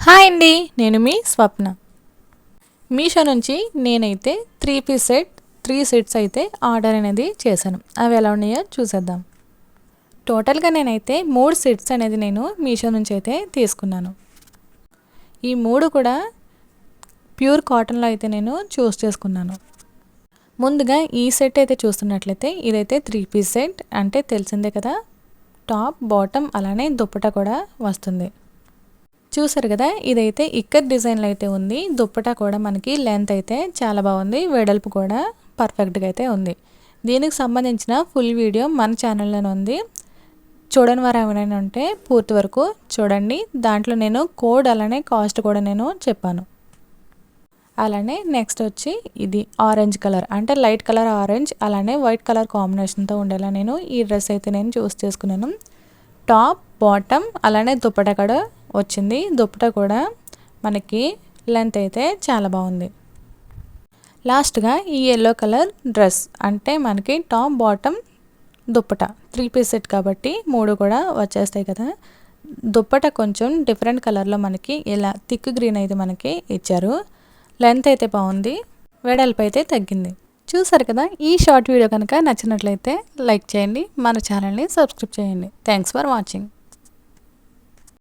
Hi అండి, నేను మీ స్వప్న. మీషో నుంచి నేనైతే 3 పీస్ సెట్ 3 సెట్స్ అయితే ఆర్డర్ అనేది చేశాను. అవి ఎలా ఉన్నాయో చూసేద్దాం. టోటల్గా నేనైతే 3 సెట్స్ అనేది నేను మీషో నుంచి అయితే తీసుకున్నాను. ఈ 3 కూడా ప్యూర్ కాటన్లో అయితే నేను చూస్ చేసుకున్నాను. ముందుగా ఈ సెట్ అయితే చూస్తున్నట్లయితే ఇదైతే 3 పీస్ సెట్, అంటే తెలిసిందే కదా, టాప్ బాటమ్ అలానే దుప్పటా కూడా వస్తుంది. చూసారు కదా, ఇదైతే ఇక్కత్ డిజైన్లో అయితే ఉంది. దుప్పటా కూడా మనకి లెంత్ అయితే చాలా బాగుంది, వెడల్పు కూడా పర్ఫెక్ట్గా అయితే ఉంది. దీనికి సంబంధించిన ఫుల్ వీడియో మన ఛానల్లోనే ఉంది. చూడని వారు ఎవరైనా ఉంటే పూర్తి వరకు చూడండి. దాంట్లో నేను కోడ్ అలానే కాస్ట్ కూడా నేను చెప్పాను. అలానే నెక్స్ట్ వచ్చి ఇది ఆరెంజ్ కలర్, అంటే లైట్ కలర్ ఆరెంజ్ అలానే వైట్ కలర్ కాంబినేషన్తో ఉండేలా నేను ఈ డ్రెస్ అయితే నేను చూస్ చేసుకున్నాను. టాప్ బాటమ్ అలానే దుప్పటా కూడా వచ్చింది. దుప్పటా కూడా మనకి లెంత్ అయితే చాలా బాగుంది. లాస్ట్గా ఈ ఎల్లో కలర్ డ్రెస్, అంటే మనకి top bottom dupatta 3 piece set కాబట్టి 3 కూడా వచ్చేస్తాయి కదా. దుప్పటా కొంచెం డిఫరెంట్ కలర్లో మనకి ఇలా థిక్ గ్రీన్ అయితే మనకి ఇచ్చారు. లెంత్ అయితే బాగుంది, వెడల్పు అయితే తగ్గింది. చూసారు కదా, ఈ షార్ట్ వీడియో కనుక నచ్చినట్లయితే లైక్ చేయండి, మన ఛానల్ని సబ్స్క్రైబ్ చేయండి. Thanks for watching.